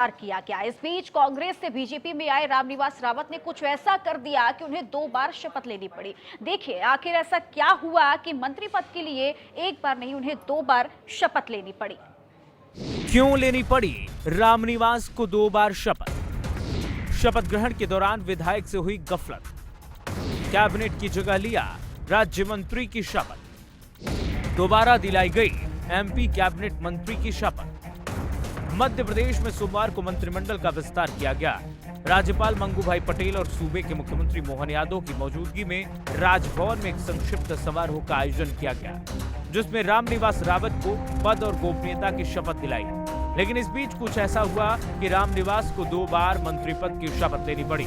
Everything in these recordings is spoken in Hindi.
किया गया। इस बीच कांग्रेस से बीजेपी में आए रामनिवास रावत ने कुछ ऐसा कर दिया कि उन्हें 2 बार शपथ लेनी पड़ी। देखिए आखिर ऐसा क्या हुआ कि मंत्री पद के लिए एक बार नहीं उन्हें 2 बार शपथ लेनी पड़ी। क्यों लेनी पड़ी रामनिवास को 2 बार शपथ? शपथ ग्रहण के दौरान विधायक से हुई गफलत, कैबिनेट की जगह लिया राज्य मंत्री की शपथ, दोबारा दिलाई गई एमपी कैबिनेट मंत्री की शपथ। मध्य प्रदेश में सोमवार को मंत्रिमंडल का विस्तार किया गया। राज्यपाल मंगू भाई पटेल और सूबे के मुख्यमंत्री मोहन यादव की मौजूदगी में राजभवन में एक संक्षिप्त समारोह का आयोजन किया गया, जिसमें रामनिवास रावत को पद और गोपनीयता की शपथ दिलाई। लेकिन इस बीच कुछ ऐसा हुआ कि रामनिवास को 2 बार मंत्री पद की शपथ लेनी पड़ी।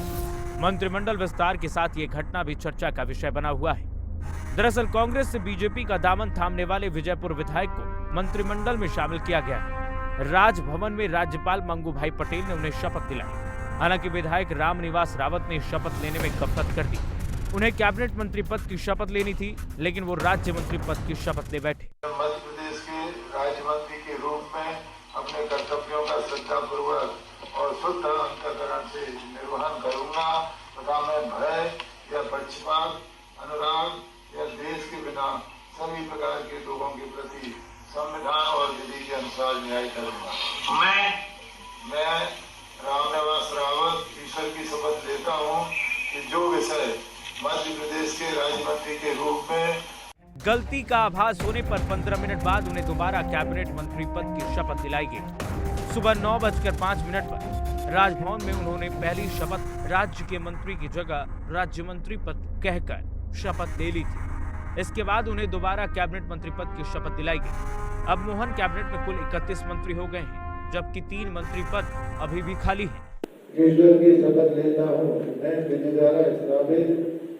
मंत्रिमंडल विस्तार के साथ ये घटना भी चर्चा का विषय बना हुआ है। दरअसल कांग्रेस से बीजेपी का दामन थामने वाले विजयपुर विधायक को मंत्रिमंडल में शामिल किया गया है। राजभवन में राज्यपाल मंगू भाई पटेल ने उन्हें शपथ दिलाई। हालांकि विधायक रामनिवास रावत ने शपथ लेने में गफलत कर दी। उन्हें कैबिनेट मंत्री पद की शपथ लेनी थी, लेकिन वो राज्य मंत्री पद की शपथ ले बैठे। मध्य प्रदेश के राज्य मंत्री के रूप में अपने कर्तव्यों का श्रद्धापूर्वक और शुद्ध अंतःकरण से निर्वहन करूंगा तथा मैं भय या पक्षपात, अनुराग या देश के बिना सभी प्रकार के लोगों के प्रति संविधान और विधि के अनुसार न्याय करूंगा। मैं रामनिवास रावत ईश्वर की शपथ लेता हूं कि जो विषय मध्य प्रदेश के राज्य मंत्री के रूप में गलती का आभास होने पर 15 मिनट बाद उन्हें दोबारा कैबिनेट मंत्री पद की शपथ दिलाई गई। सुबह 9:05 पर राजभवन में उन्होंने पहली शपथ राज्य के मंत्री की जगह राज्य मंत्री पद कहकर शपथ ले ली थी। इसके बाद उन्हें दोबारा कैबिनेट मंत्री पद की शपथ दिलाई गई। अब मोहन कैबिनेट में कुल 31 मंत्री हो गए हैं, जबकि 3 मंत्री पद अभी भी खाली हैं। ईश्वर की शपथ लेता हूँ मैं विधि द्वारा स्थापित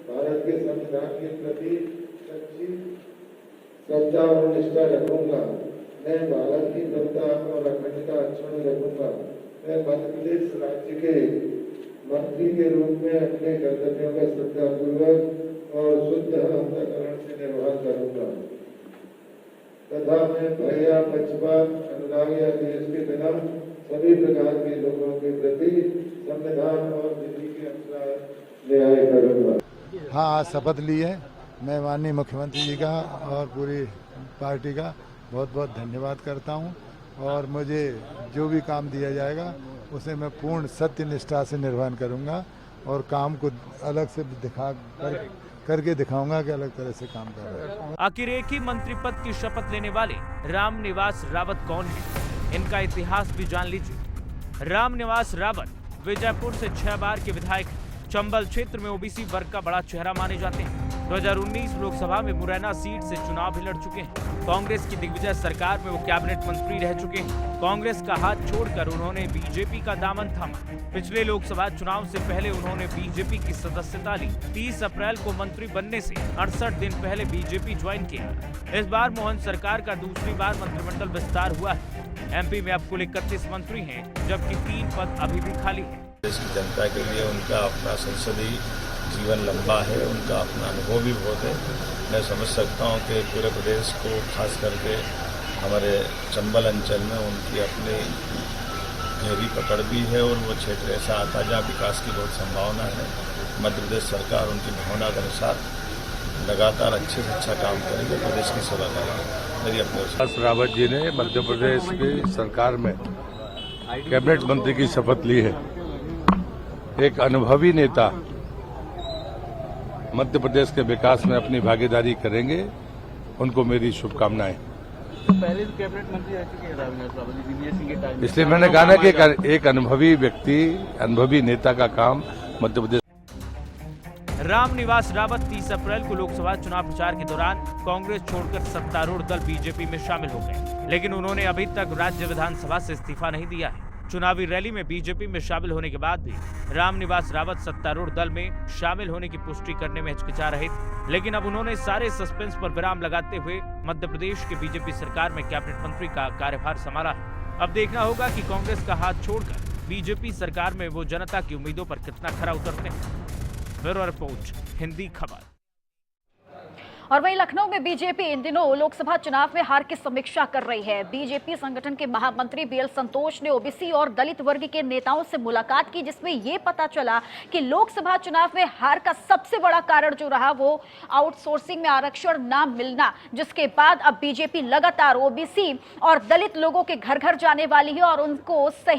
भारत के संविधान के प्रति सच्ची श्रद्धा और निष्ठा रखूंगा। मैं भारत की जनता और अखंडता अक्षुण्ण रखूंगा। मैं मध्य प्रदेश राज्य के मंत्री के रूप में अपने कर्तव्यों का श्रद्धापूर्वक और शुद्ध अंतःकरण से निर्वहन करूंगा तथा मैं भय या पक्षपात, अनुराग या देश के बिना सभी प्रकार के लोगों के प्रति संविधान और विधि के अनुसार न्याय करूंगा। हाँ, आज शपथ ली है। मैं माननीय मुख्यमंत्री जी का और पूरी पार्टी का बहुत बहुत धन्यवाद करता हूँ और मुझे जो भी काम दिया जाएगा उसे मैं पूर्ण सत्य निष्ठा से निर्वहन करूँगा और काम को अलग से करके दिखाऊंगा कि अलग तरह से काम कर रहे हैं। आखिर एक ही मंत्री पद की शपथ लेने वाले रामनिवास रावत कौन है, इनका इतिहास भी जान लीजिए। रामनिवास रावत विजयपुर से 6 बार के विधायक, चंबल क्षेत्र में ओबीसी वर्ग का बड़ा चेहरा माने जाते हैं। 2019 लोकसभा में मुरैना सीट से चुनाव भी लड़ चुके हैं। कांग्रेस की दिग्विजय सरकार में वो कैबिनेट मंत्री रह चुके हैं। कांग्रेस का हाथ छोड़कर उन्होंने बीजेपी का दामन थामा। पिछले लोकसभा चुनाव से पहले उन्होंने बीजेपी की सदस्यता ली। 30 अप्रैल को मंत्री बनने से 68 दिन पहले बीजेपी ज्वाइन किया। इस बार मोहन सरकार का दूसरी बार मंत्रिमंडल विस्तार हुआ है। एमपी में अब कुल 31 मंत्री हैं, जबकि 3 पद अभी भी खाली हैं। देश की जनता के लिए उनका अपना संसदीय जीवन लंबा है, उनका अपना अनुभव भी बहुत है। मैं समझ सकता हूं कि पूरे प्रदेश को खास करके हमारे चंबल अंचल में उनकी अपनी गहरी पकड़ भी है और वो क्षेत्र ऐसा आता जहाँ विकास की बहुत संभावना है। मध्य प्रदेश सरकार उनकी भावना के अनुसार लगातार अच्छे से अच्छा काम करेगी, प्रदेश की सेवा करेगी। मेरी अपने रावत जी ने मध्य प्रदेश की सरकार में कैबिनेट मंत्री की शपथ ली है। एक अनुभवी नेता मध्य प्रदेश के विकास में अपनी भागीदारी करेंगे, उनको मेरी शुभकामनाएं। पहले कैबिनेट मंत्री रह चुके हैं रामनिवास रावत जी, दिग्विजय सिंह के टाइम। इसलिए मैंने कहा ना कि एक अनुभवी व्यक्ति, अनुभवी नेता का काम मध्य प्रदेश। रामनिवास रावत 30 अप्रैल को लोकसभा चुनाव प्रचार के दौरान कांग्रेस छोड़कर सत्तारूढ़ दल बीजेपी में शामिल हो गए, लेकिन उन्होंने अभी तक राज्य विधानसभा से इस्तीफा नहीं दिया है। चुनावी रैली में बीजेपी में शामिल होने के बाद भी रामनिवास रावत सत्तारूढ़ दल में शामिल होने की पुष्टि करने में हिचकिचा रहे थे, लेकिन अब उन्होंने सारे सस्पेंस पर विराम लगाते हुए मध्य प्रदेश की बीजेपी सरकार में कैबिनेट मंत्री का कार्यभार संभाला है। अब देखना होगा कि कांग्रेस का हाथ छोड़कर बीजेपी सरकार में वो जनता की उम्मीदों पर कितना खरा उतरते हैं। ब्यूरो रिपोर्ट, हिंदी खबर। और वहीं लखनऊ में बीजेपी इन दिनों लोकसभा चुनाव में हार की समीक्षा कर रही है। बीजेपी संगठन के महामंत्री बीएल संतोष ने ओबीसी और दलित वर्ग के नेताओं से मुलाकात की, जिसमें यह पता चला कि लोकसभा चुनाव में हार का सबसे बड़ा कारण जो रहा वो आउटसोर्सिंग में आरक्षण ना मिलना, जिसके बाद अब बीजेपी लगातार ओबीसी और दलित लोगों के घर घर जाने वाली है और उनको सही